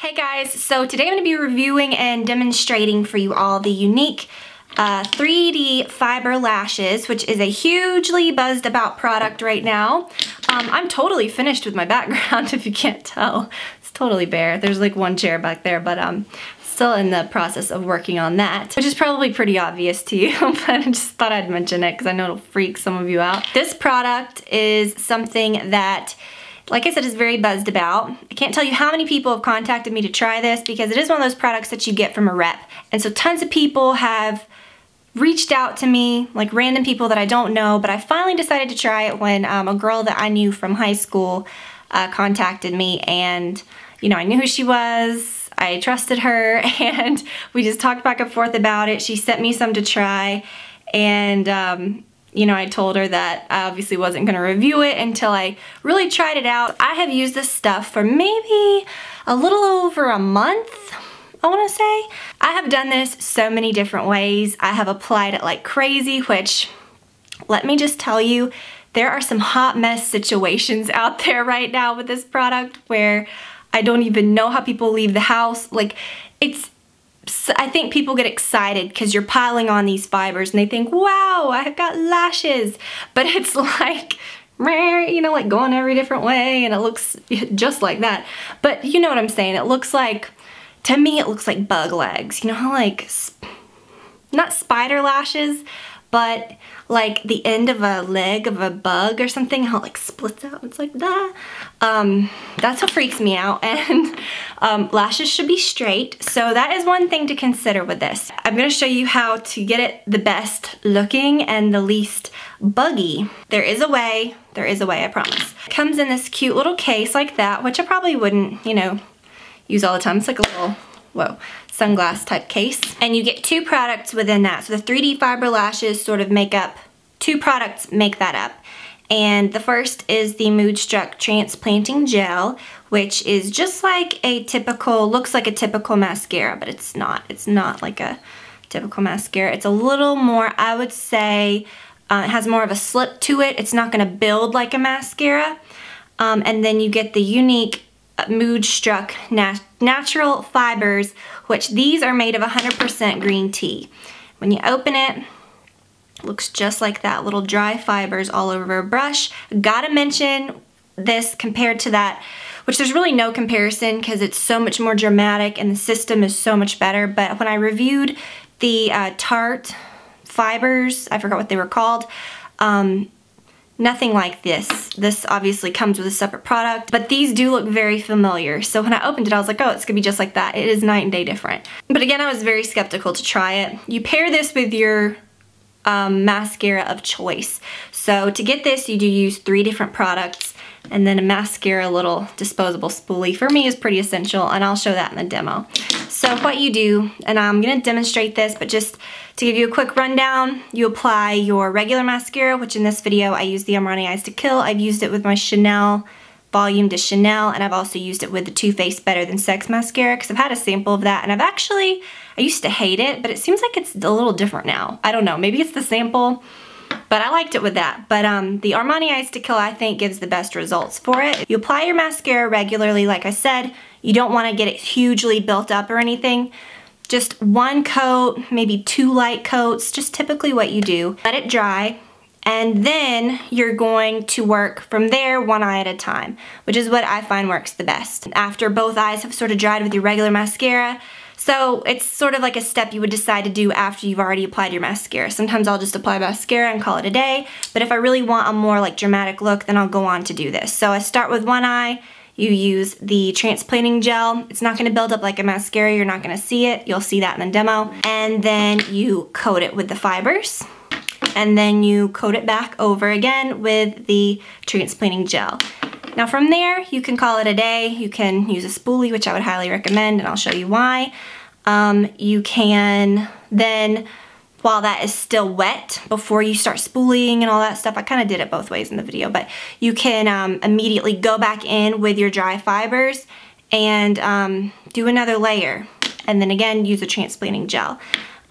Hey guys, so today I'm going to be reviewing and demonstrating for you all the Younique 3D fiber lashes, which is a hugely buzzed about product right now. I'm totally finished with my background if you can't tell. It's totally bare. There's like one chair back there, but still in the process of working on that, which is probably pretty obvious to you, but I just thought I'd mention it because I know it'll freak some of you out. This product is something that, like I said, is very buzzed about. I can't tell you how many people have contacted me to try this because it is one of those products that you get from a rep. And so tons of people have reached out to me, like random people that I don't know, but I finally decided to try it when a girl that I knew from high school contacted me, and you know, I knew who she was, I trusted her, and we just talked back and forth about it. She sent me some to try, and you know, I told her that I obviously wasn't going to review it until I really tried it out. I have used this stuff for maybe a little over a month, I want to say. I have done this so many different ways. I have applied it like crazy, which, let me just tell you, there are some hot mess situations out there right now with this product where I don't even know how people leave the house. Like, I think people get excited because you're piling on these fibers and they think, wow, I've got lashes. But it's like, you know, like going every different way, and it looks just like that. But you know what I'm saying? It looks like, to me, it looks like bug legs. You know how like, not spider lashes, but like the end of a leg of a bug or something, how it like splits out. It's like that. That's what freaks me out. And lashes should be straight. So that is one thing to consider with this. I'm going to show you how to get it the best looking and the least buggy. There is a way, I promise. It comes in this cute little case like that, which I probably wouldn't, you know, use all the time. It's like a little, whoa, sunglass type case. And you get two products within that. So the 3D fiber lashes sort of make up, two products make that up. And the first is the Moodstruck Transplanting Gel, which is just like a typical, looks like a typical mascara, but it's not. It's not like a typical mascara. It's a little more, I would say, it has more of a slip to it. It's not gonna build like a mascara. And then you get the Younique Moodstruck Natural Fibers, which these are made of 100% green tea. When you open it, looks just like that, little dry fibers all over a brush. Gotta mention this compared to that, which there's really no comparison because it's so much more dramatic and the system is so much better. But when I reviewed the Tarte fibers, I forgot what they were called, nothing like this. This obviously comes with a separate product, but these do look very familiar. So when I opened it, I was like, oh, it's gonna be just like that. It is night and day different. But again, I was very skeptical to try it. You pair this with your mascara of choice. So to get this, you do use 3 different products, and then a mascara little disposable spoolie for me is pretty essential, and I'll show that in the demo. So what you do, and I'm gonna demonstrate this, but just to give you a quick rundown, you apply your regular mascara, which in this video I use the Armani Eyes to Kill. I've used it with my Chanel Volume de Chanel, and I've also used it with the Too Faced Better Than Sex mascara because I've had a sample of that, and I used to hate it, but it seems like it's a little different now. I don't know, maybe it's the sample, but I liked it with that. But the Armani Eyes to Kill, I think, gives the best results for it. You apply your mascara regularly, like I said. You don't want to get it hugely built up or anything. Just 1 coat, maybe 2 light coats, just typically what you do. Let it dry, and then you're going to work from there 1 eye at a time, which is what I find works the best. After both eyes have sort of dried with your regular mascara, so it's sort of like a step you would decide to do after you've already applied your mascara. Sometimes I'll just apply mascara and call it a day, but if I really want a more like dramatic look, then I'll go on to do this. So I start with 1 eye. You use the Transplanting Gel. It's not gonna build up like a mascara. You're not gonna see it. You'll see that in the demo. And then you coat it with the fibers. And then you coat it back over again with the Transplanting Gel. Now from there, you can call it a day. You can use a spoolie, which I would highly recommend, and I'll show you why. You can then, while that is still wet, before you start spooling and all that stuff, I kind of did it both ways in the video, but you can immediately go back in with your dry fibers and do another layer. And then again, use a Transplanting Gel.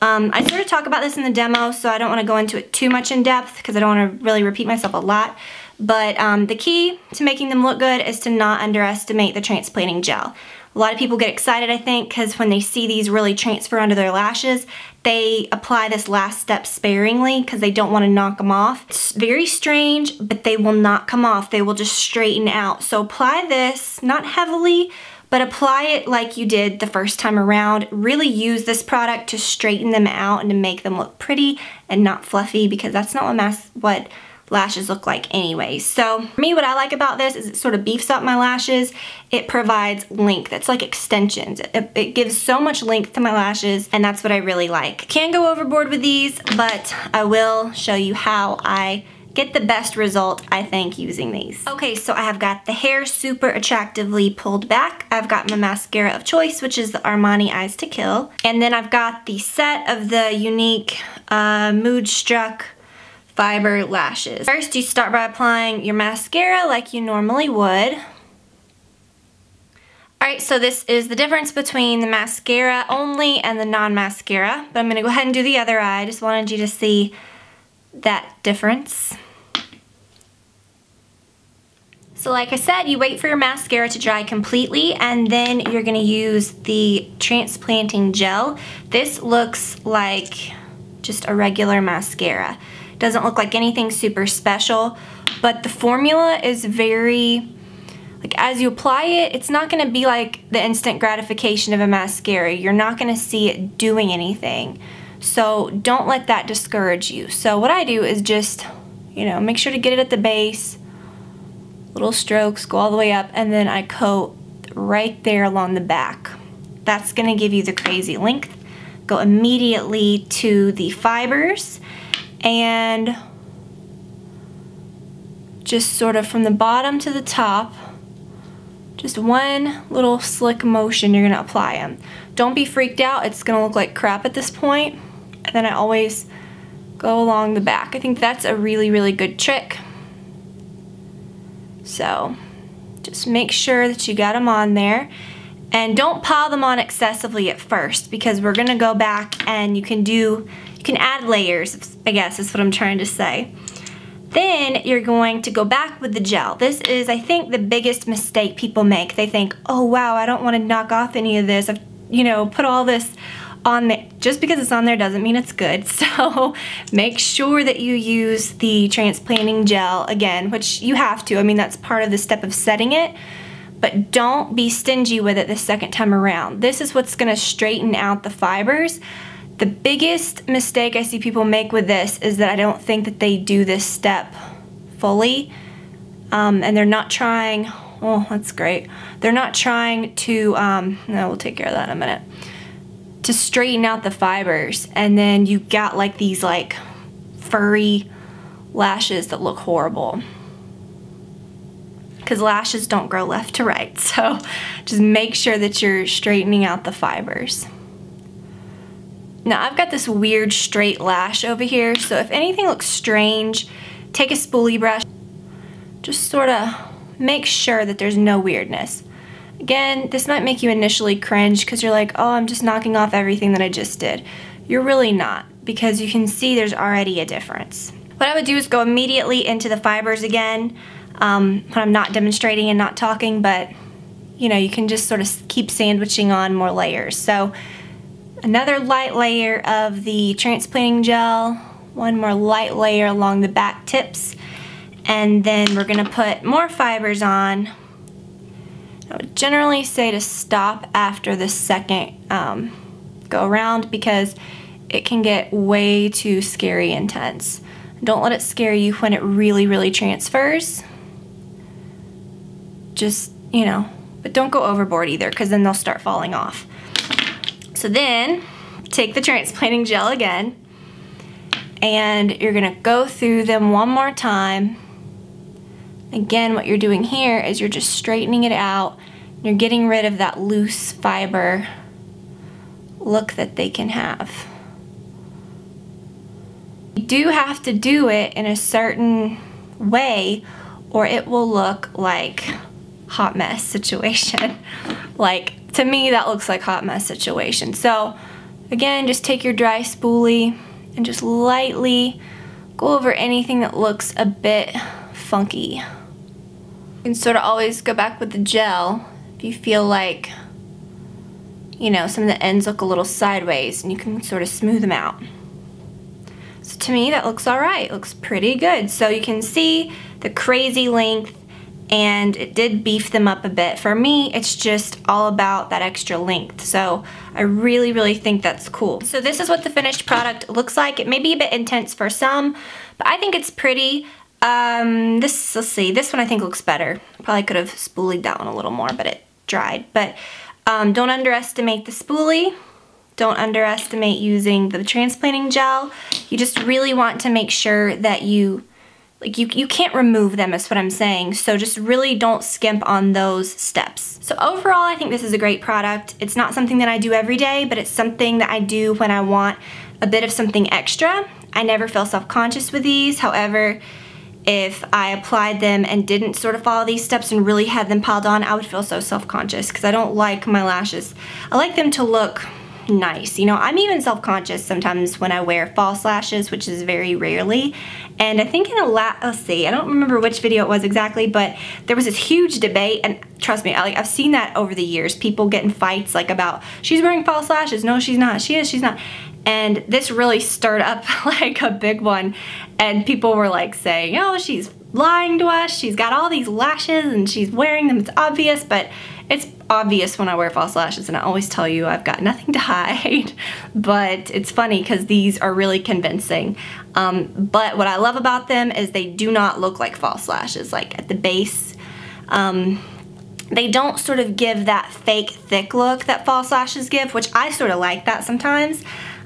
I sort of talk about this in the demo, so I don't want to go into it too much in depth because I don't want to really repeat myself a lot. But the key to making them look good is to not underestimate the Transplanting Gel. A lot of people get excited, I think, because when they see these really transfer onto their lashes, they apply this last step sparingly because they don't want to knock them off. It's very strange, but they will not come off. They will just straighten out. So apply this, not heavily, but apply it like you did the first time around. Really use this product to straighten them out and to make them look pretty and not fluffy, because that's not what lashes look like anyway. So for me, what I like about this is it sort of beefs up my lashes. It provides length. It's like extensions. It gives so much length to my lashes, and that's what I really like. Can't go overboard with these, but I will show you how I get the best result, I think, using these. Okay, so I have got the hair super attractively pulled back. I've got my mascara of choice, which is the Armani Eyes to Kill. And then I've got the set of the Younique Mood Struck Fiber Lashes. First, you start by applying your mascara like you normally would. Alright, so this is the difference between the mascara only and the non-mascara. But I'm going to go ahead and do the other eye. I just wanted you to see that difference. So like I said, you wait for your mascara to dry completely, and then you're going to use the transplanting gel. This looks like just a regular mascara. Doesn't look like anything super special, but the formula is very, like, as you apply it, it's not going to be like the instant gratification of a mascara. You're not going to see it doing anything. So don't let that discourage you. So what I do is just, you know, make sure to get it at the base, little strokes, go all the way up, and then I coat right there along the back. That's going to give you the crazy length. Go immediately to the fibers, and just sort of from the bottom to the top, just one little slick motion, you're gonna apply them. Don't be freaked out, it's gonna look like crap at this point. And then I always go along the back. I think that's a really, really good trick. So just make sure that you got them on there. And don't pile them on excessively at first, because we're gonna go back and you can add layers, I guess is what I'm trying to say. Then you're going to go back with the gel. This is, I think, the biggest mistake people make. They think, oh wow, I don't want to knock off any of this. I've, you know, put all this on there. Just because it's on there doesn't mean it's good. So make sure that you use the transplanting gel again, which you have to. I mean, that's part of the step of setting it. But don't be stingy with it the second time around. This is what's going to straighten out the fibers. The biggest mistake I see people make with this is that I don't think that they do this step fully, and they're not trying, oh, that's great. They're not trying to, no, we'll take care of that in a minute, to straighten out the fibers, and then you got like these like furry lashes that look horrible. Because lashes don't grow left to right, so just make sure that you're straightening out the fibers. Now I've got this weird straight lash over here, so if anything looks strange, take a spoolie brush. Just sort of make sure that there's no weirdness. Again, this might make you initially cringe because you're like, oh, I'm just knocking off everything that I just did. You're really not, because you can see there's already a difference. What I would do is go immediately into the fibers again when I'm not demonstrating and not talking, but you know, you can just sort of keep sandwiching on more layers. So another light layer of the transplanting gel, one more light layer along the back tips, and then we're gonna put more fibers on. I would generally say to stop after the second go around, because it can get way too scary intense. Don't let it scare you when it really, really transfers. Just, you know, but don't go overboard either, because then they'll start falling off. So then, take the transplanting gel again, and you're gonna go through them one more time. Again, what you're doing here is you're just straightening it out. You're getting rid of that loose fiber look that they can have. You do have to do it in a certain way, or it will look like hot mess situation. Like, to me, that looks like hot mess situation. So again, just take your dry spoolie and just lightly go over anything that looks a bit funky. You can sort of always go back with the gel if you feel like you know, some of the ends look a little sideways, and you can sort of smooth them out. So to me, that looks all right. It looks pretty good. So you can see the crazy length, and it did beef them up a bit. For me, it's just all about that extra length. So I really, really think that's cool. So this is what the finished product looks like. It may be a bit intense for some, but I think it's pretty. Let's see, this one I think looks better. Probably could have spoolied that one a little more, but it dried. But don't underestimate the spoolie. Don't underestimate using the transplanting gel. You just really want to make sure that you can't remove them, is what I'm saying. So just really don't skimp on those steps. So overall, I think this is a great product. It's not something that I do every day, but it's something that I do when I want a bit of something extra. I never feel self-conscious with these. However, if I applied them and didn't sort of follow these steps and really had them piled on, I would feel so self-conscious because I don't like my lashes. I like them to look nice. You know, I'm even self-conscious sometimes when I wear false lashes, which is very rarely. And I think in a let's see, I don't remember which video it was exactly, but there was this huge debate, and trust me, I've seen that over the years. People get in fights like about, she's wearing false lashes. No, she's not. She is, she's not. And this really stirred up like a big one. And people were like saying, oh, she's lying to us. She's got all these lashes and she's wearing them. It's obvious, but it's obvious when I wear false lashes, and I always tell you I've got nothing to hide. But it's funny because these are really convincing. But what I love about them is they do not look like false lashes. Like at the base, they don't sort of give that fake thick look that false lashes give, which I sort of like that sometimes.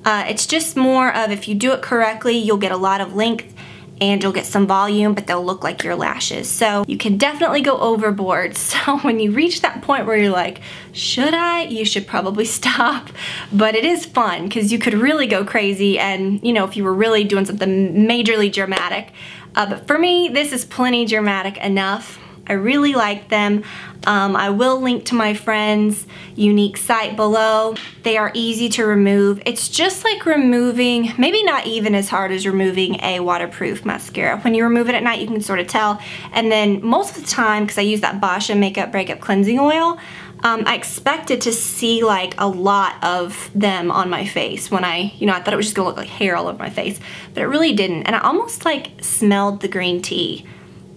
It's just more of, if you do it correctly, you'll get a lot of length and you'll get some volume, but they'll look like your lashes. So you can definitely go overboard. So when you reach that point where you're like, should I? You should probably stop. But it is fun because you could really go crazy, and you know, if you were really doing something majorly dramatic. But for me, this is plenty dramatic enough. I really like them. I will link to my friend's Younique site below. They are easy to remove. It's just like removing, maybe not even as hard as removing a waterproof mascara. When you remove it at night, you can sort of tell. And then most of the time, because I use that Boscia Makeup Breakup Cleansing Oil, I expected to see like a lot of them on my face when I thought it was just gonna look like hair all over my face, but it really didn't. And I almost like smelled the green tea.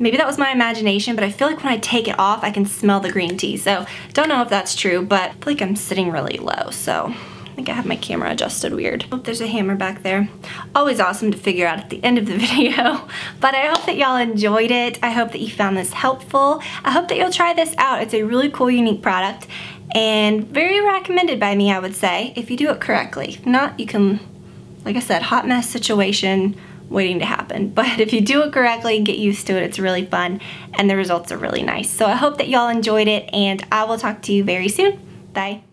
Maybe that was my imagination, but I feel like when I take it off, I can smell the green tea. So don't know if that's true, but I feel like I'm sitting really low. So I think I have my camera adjusted weird. Oh, there's a hammer back there. Always awesome to figure out at the end of the video. But I hope that y'all enjoyed it. I hope that you found this helpful. I hope that you'll try this out. It's a really cool, unique product and very recommended by me, I would say, if you do it correctly. If not, you can, like I said, hot mess situation waiting to happen. But if you do it correctly and get used to it, it's really fun and the results are really nice. So I hope that y'all enjoyed it, and I will talk to you very soon. Bye.